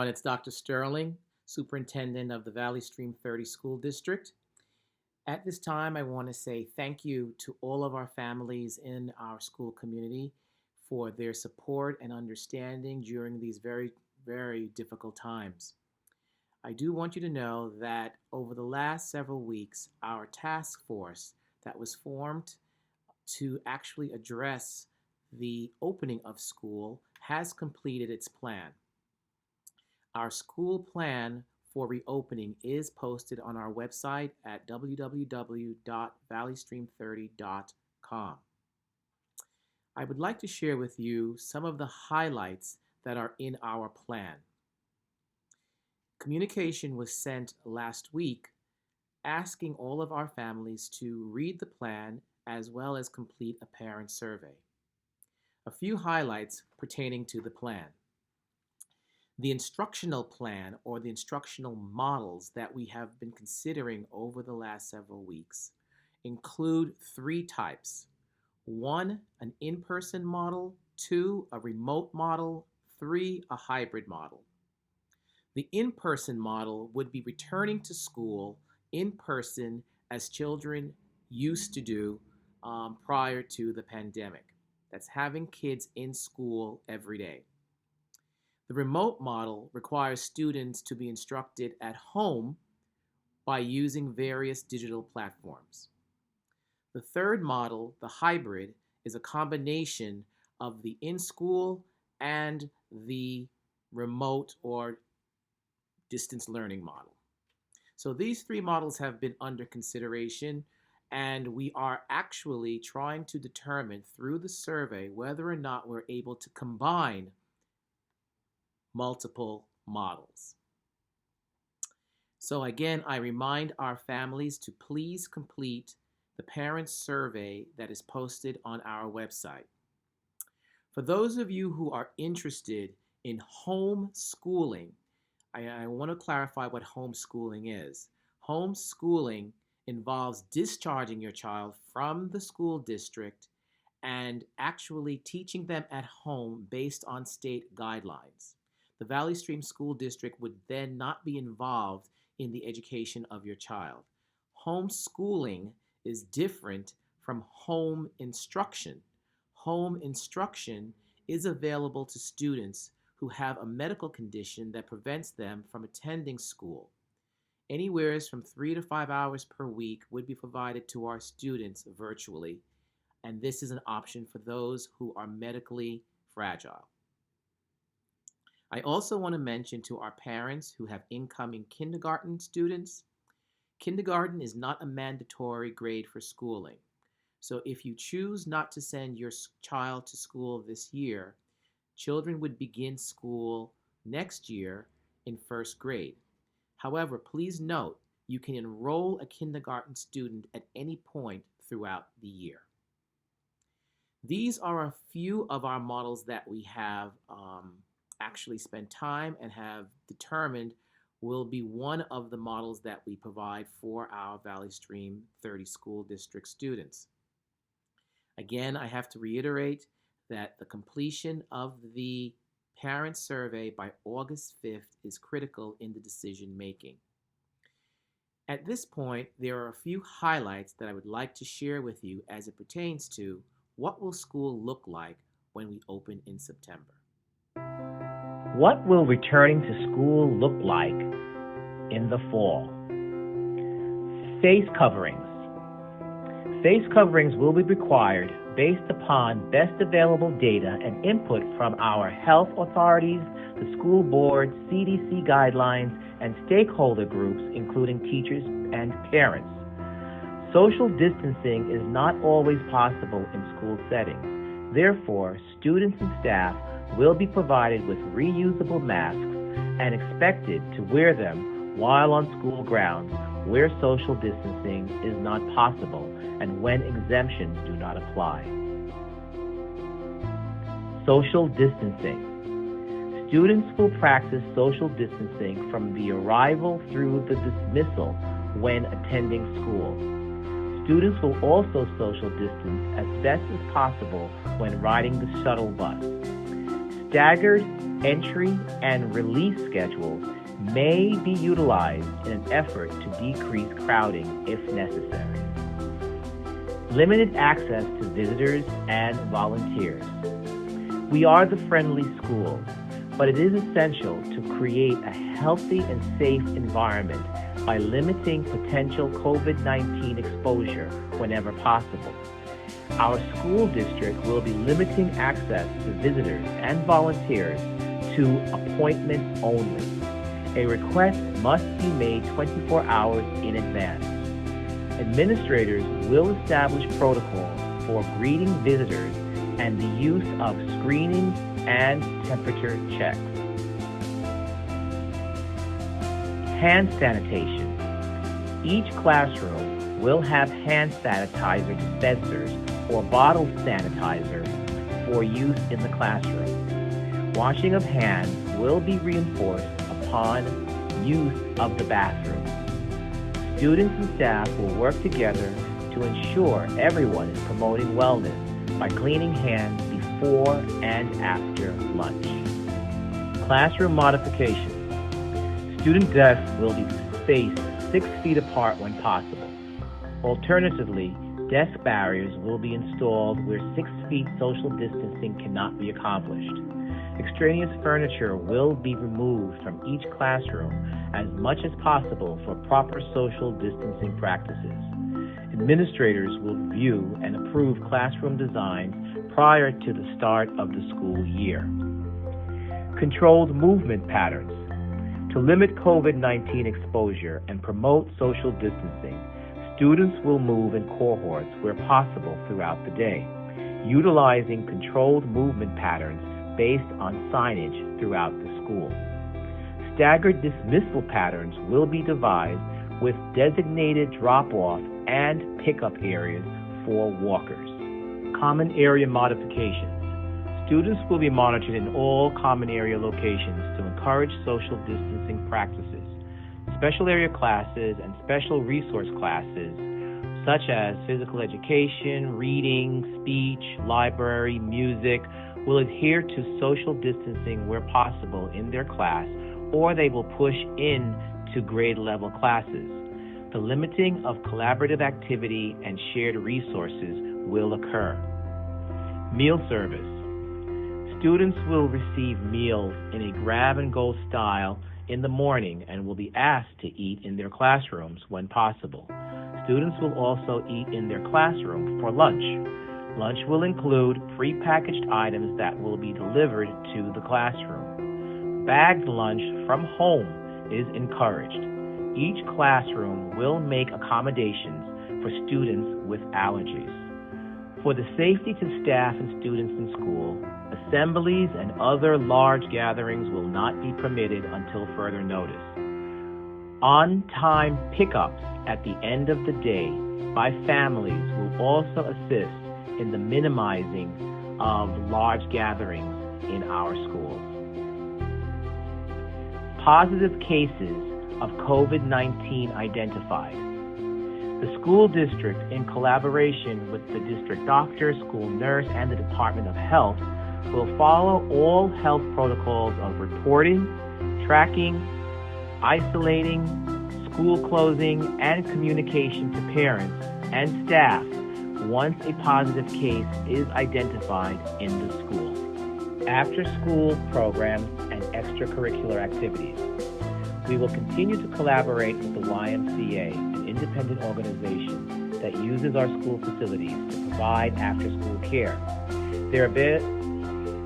it's Dr. Sterling, Superintendent of the Valley Stream 30 School District. At this time, I want to say thank you to all of our families in our school community for their support and understanding during these very, very difficult times. I do want you to know that over the last several weeks, our task force that was formed to actually address the opening of school has completed its plan. Our school plan for reopening is posted on our website at www.valleystream30.com. I would like to share with you some of the highlights that are in our plan. Communication was sent last week asking all of our families to read the plan as well as complete a parent survey. A few highlights pertaining to the plan. The instructional plan or the instructional models that we have been considering over the last several weeks include three types. 1, an in-person model, 2, a remote model, 3, a hybrid model. The in-person model would be returning to school in person as children used to do prior to the pandemic. That's having kids in school every day. The remote model requires students to be instructed at home by using various digital platforms. The third model, the hybrid, is a combination of the in-school and the remote or distance learning model. So these three models have been under consideration, and we are actually trying to determine through the survey whether or not we're able to combine multiple models. So again, I remind our families to please complete the parent survey that is posted on our website. For those of you who are interested in homeschooling, I want to clarify what homeschooling is. Homeschooling involves discharging your child from the school district and actually teaching them at home based on state guidelines. The Valley Stream School District would then not be involved in the education of your child. Homeschooling is different from home instruction. Home instruction is available to students who have a medical condition that prevents them from attending school. Anywhere from 3 to 5 hours per week would be provided to our students virtually, and this is an option for those who are medically fragile. I also want to mention to our parents who have incoming kindergarten students, kindergarten is not a mandatory grade for schooling. So if you choose not to send your child to school this year, children would begin school next year in first grade. However, please note, you can enroll a kindergarten student at any point throughout the year. These are a few of our models that we have actually spent time and have determined will be one of the models that we provide for our Valley Stream 30 School District students. Again, I have to reiterate that the completion of the parent survey by August 5th is critical in the decision making. At this point, there are a few highlights that I would like to share with you as it pertains to what will school look like when we open in September. What will returning to school look like in the fall? Face coverings. Face coverings will be required based upon best available data and input from our health authorities, the school board, CDC guidelines, and stakeholder groups, including teachers and parents. Social distancing is not always possible in school settings. Therefore, students and staff will be provided with reusable masks and expected to wear them while on school grounds where social distancing is not possible and when exemptions do not apply. Social distancing. Students will practice social distancing from the arrival through the dismissal when attending school. Students will also social distance as best as possible when riding the shuttle bus. Staggered Entry and release schedules may be utilized in an effort to decrease crowding if necessary. Limited access to visitors and volunteers. We are the friendly schools, but it is essential to create a healthy and safe environment by limiting potential COVID-19 exposure whenever possible. Our school district will be limiting access to visitors and volunteers to appointment only. A request must be made 24 hours in advance. Administrators will establish protocols for greeting visitors and the use of screening and temperature checks. Hand sanitation. Each classroom will have hand sanitizer dispensers or bottled sanitizer for use in the classroom. Washing of hands will be reinforced upon use of the bathroom. Students and staff will work together to ensure everyone is promoting wellness by cleaning hands before and after lunch. Classroom modifications. Student desks will be spaced 6 feet apart when possible. Alternatively, desk barriers will be installed where 6 feet social distancing cannot be accomplished. Extraneous furniture will be removed from each classroom as much as possible for proper social distancing practices. Administrators will review and approve classroom designs prior to the start of the school year. Controlled movement patterns. To limit COVID-19 exposure and promote social distancing, students will move in cohorts where possible throughout the day, utilizing controlled movement patterns based on signage throughout the school. Staggered dismissal patterns will be devised with designated drop-off and pickup areas for walkers. Common area modifications. Students will be monitored in all common area locations to encourage social distancing practices. Special area classes and special resource classes, such as physical education, reading, speech, library, music, will adhere to social distancing where possible in their class, or they will push in to grade level classes. The limiting of collaborative activity and shared resources will occur. Meal service. Students will receive meals in a grab-and-go style in the morning and will be asked to eat in their classrooms when possible. Students will also eat in their classroom for lunch. Lunch will include prepackaged items that will be delivered to the classroom. Bagged lunch from home is encouraged. Each classroom will make accommodations for students with allergies. For the safety to staff and students in school, assemblies and other large gatherings will not be permitted until further notice. On-time pickups at the end of the day by families will also assist in the minimizing of large gatherings in our schools. Positive cases of COVID-19 identified. The school district, in collaboration with the district doctor, school nurse, and the Department of Health, will follow all health protocols of reporting, tracking, isolating, school closing, and communication to parents and staff once a positive case is identified in the school. After-school programs and extracurricular activities. We will continue to collaborate with the YMCA, an independent organization that uses our school facilities to provide after-school care. Their